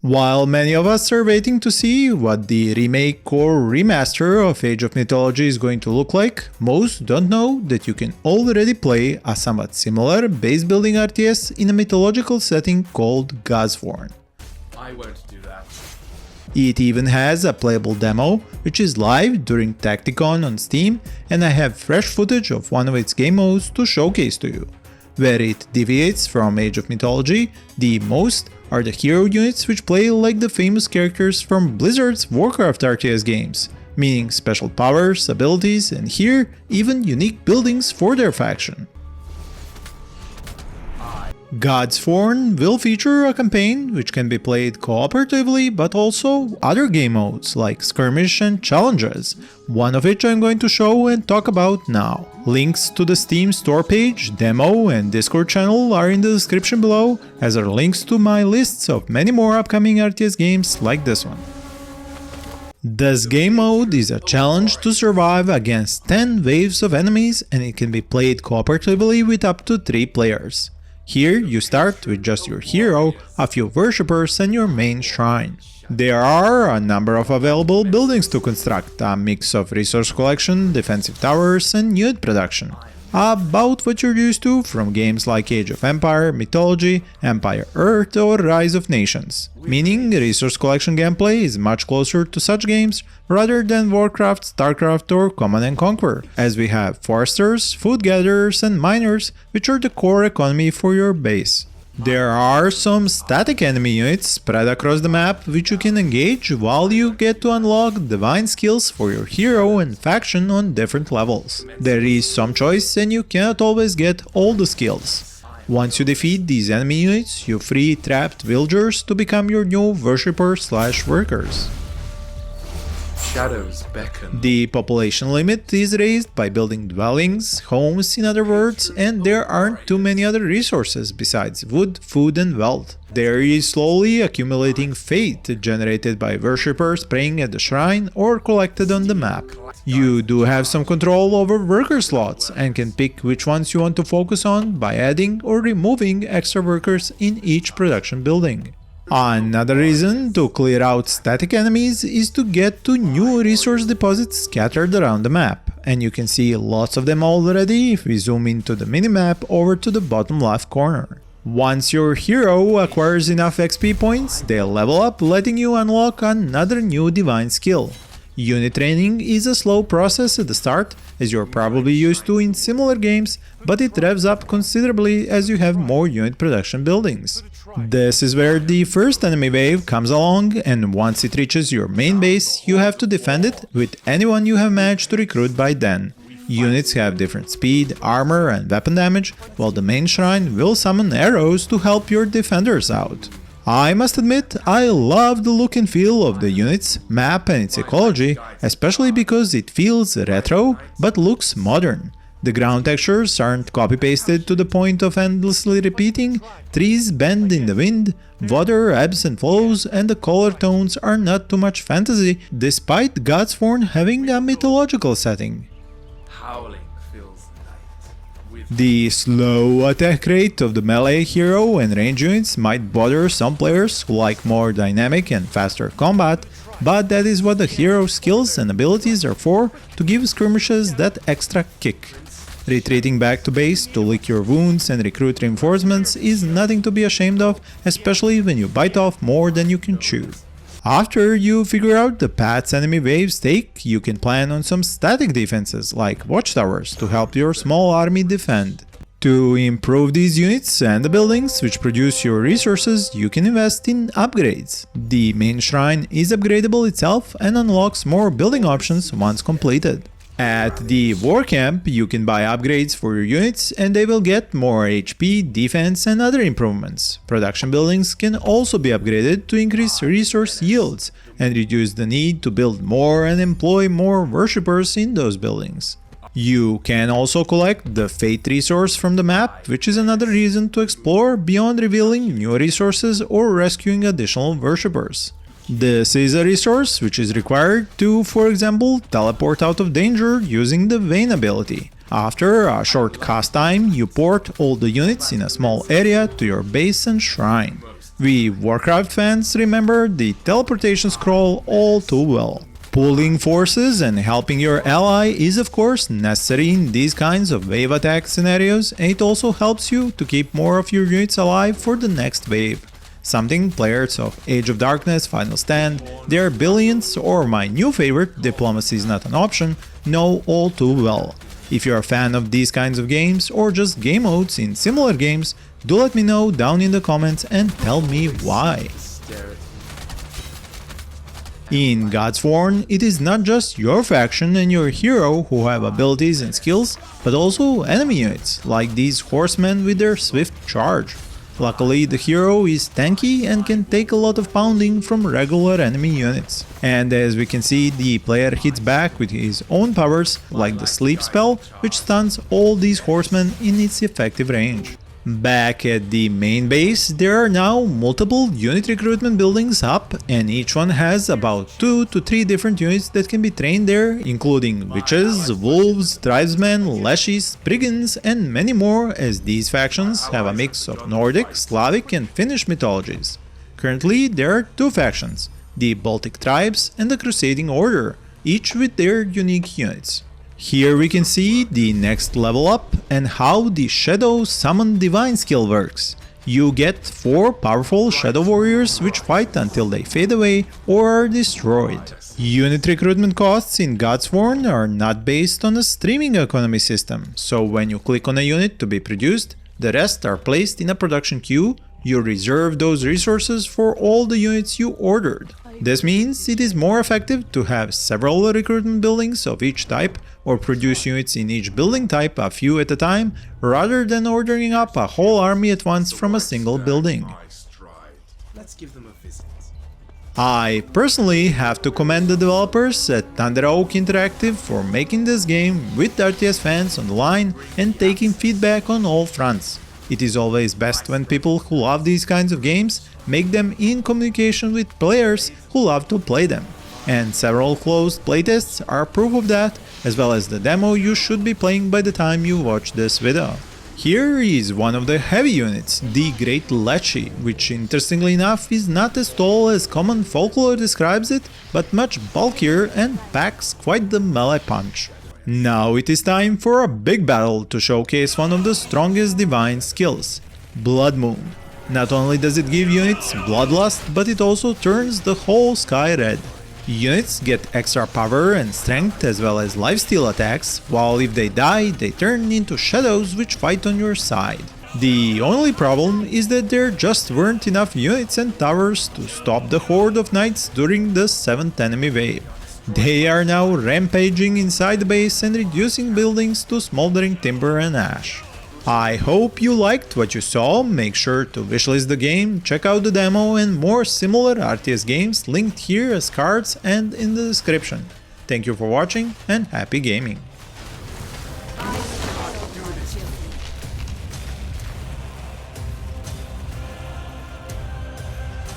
While many of us are waiting to see what the remake or remaster of Age of Mythology is going to look like, most don't know that you can already play a somewhat similar base building RTS in a mythological setting called Godsworn. I won't do that. It even has a playable demo, which is live during Tacticon on Steam, and I have fresh footage of one of its game modes to showcase to you. Where it deviates from Age of Mythology the most are the hero units, which play like the famous characters from Blizzard's Warcraft RTS games, meaning special powers, abilities, and here even unique buildings for their faction. Godsworn will feature a campaign which can be played cooperatively, but also other game modes like skirmish and challenges, one of which I'm going to show and talk about now. Links to the Steam store page, demo and Discord channel are in the description below, as are links to my lists of many more upcoming RTS games like this one. This game mode is a challenge to survive against 10 waves of enemies, and it can be played cooperatively with up to 3 players. Here you start with just your hero, a few worshippers and your main shrine. There are a number of available buildings to construct, a mix of resource collection, defensive towers and unit production. About what you're used to from games like Age of Empire, Mythology, Empire Earth or Rise of Nations. Meaning resource collection gameplay is much closer to such games rather than Warcraft, Starcraft or Command & Conquer, as we have foresters, food gatherers and miners, which are the core economy for your base. There are some static enemy units spread across the map which you can engage while you get to unlock divine skills for your hero and faction on different levels. There is some choice and you cannot always get all the skills. Once you defeat these enemy units, you free trapped villagers to become your new worshipper/workers. Shadows beckon. The population limit is raised by building dwellings, homes in other words, and there aren't too many other resources besides wood, food and wealth. There is slowly accumulating fate generated by worshippers praying at the shrine or collected on the map. You do have some control over worker slots and can pick which ones you want to focus on by adding or removing extra workers in each production building. Another reason to clear out static enemies is to get to new resource deposits scattered around the map, and you can see lots of them already if we zoom into the minimap over to the bottom left corner. Once your hero acquires enough XP points, they'll level up, letting you unlock another new divine skill. Unit training is a slow process at the start, as you're probably used to in similar games, but it revs up considerably as you have more unit production buildings. This is where the first enemy wave comes along, and once it reaches your main base, you have to defend it with anyone you have managed to recruit by then. Units have different speed, armor and weapon damage, while the main shrine will summon arrows to help your defenders out. I must admit, I love the look and feel of the units, map and its ecology, especially because it feels retro but looks modern. The ground textures aren't copy-pasted to the point of endlessly repeating, trees bend in the wind, water ebbs and flows, and the color tones are not too much fantasy, despite Godsworn having a mythological setting. Howling fills the night. The slow attack rate of the melee hero and range units might bother some players who like more dynamic and faster combat, but that is what the hero's skills and abilities are for, to give skirmishes that extra kick. Retreating back to base to lick your wounds and recruit reinforcements is nothing to be ashamed of, especially when you bite off more than you can chew. After you figure out the paths enemy waves take, you can plan on some static defenses like watchtowers to help your small army defend. To improve these units and the buildings which produce your resources, you can invest in upgrades. The main shrine is upgradable itself and unlocks more building options once completed. At the war camp, you can buy upgrades for your units and they will get more HP, defense and other improvements. Production buildings can also be upgraded to increase resource yields and reduce the need to build more and employ more worshippers in those buildings. You can also collect the Fate resource from the map, which is another reason to explore beyond revealing new resources or rescuing additional worshippers. This is a resource which is required to, for example, teleport out of danger using the Vayne ability. After a short cast time, you port all the units in a small area to your base and shrine. We Warcraft fans remember the teleportation scroll all too well. Pooling forces and helping your ally is of course necessary in these kinds of wave attack scenarios, and it also helps you to keep more of your units alive for the next wave. Something players of Age of Darkness, Final Stand, their Billions, or my new favorite, Diplomacy is not an option, know all too well. If you're a fan of these kinds of games or just game modes in similar games, do let me know down in the comments and tell me why. In Godsworn, it is not just your faction and your hero who have abilities and skills, but also enemy units, like these horsemen with their swift charge. Luckily, the hero is tanky and can take a lot of pounding from regular enemy units. And as we can see, the player hits back with his own powers, like the sleep spell, which stuns all these horsemen in its effective range. Back at the main base, there are now multiple unit recruitment buildings up, and each one has about 2 to 3 different units that can be trained there, including witches, wolves, tribesmen, leshies, brigands, and many more, as these factions have a mix of Nordic, Slavic, and Finnish mythologies. Currently, there are 2 factions, the Baltic tribes and the Crusading Order, each with their unique units. Here we can see the next level up and how the Shadow Summon Divine skill works. You get 4 powerful Shadow Warriors which fight until they fade away or are destroyed. Unit recruitment costs in Godsworn are not based on a streaming economy system, so when you click on a unit to be produced, the rest are placed in a production queue. You reserve those resources for all the units you ordered. This means it is more effective to have several recruitment buildings of each type or produce units in each building type a few at a time, rather than ordering up a whole army at once from a single building. Let's give them a visit. I personally have to commend the developers at Thunder Oak Interactive for making this game with RTS fans on the line and taking feedback on all fronts. It is always best when people who love these kinds of games make them in communication with players who love to play them. And several closed playtests are proof of that, as well as the demo you should be playing by the time you watch this video. Here is one of the heavy units, the Great Lechy, which interestingly enough is not as tall as common folklore describes it, but much bulkier and packs quite the melee punch. Now it is time for a big battle to showcase one of the strongest divine skills, Blood Moon. Not only does it give units bloodlust, but it also turns the whole sky red. Units get extra power and strength as well as lifesteal attacks, while if they die, they turn into shadows which fight on your side. The only problem is that there just weren't enough units and towers to stop the horde of knights during the 7th enemy wave. They are now rampaging inside the base and reducing buildings to smoldering timber and ash. I hope you liked what you saw. Make sure to wishlist the game, check out the demo and more similar RTS games linked here as cards and in the description. Thank you for watching and happy gaming!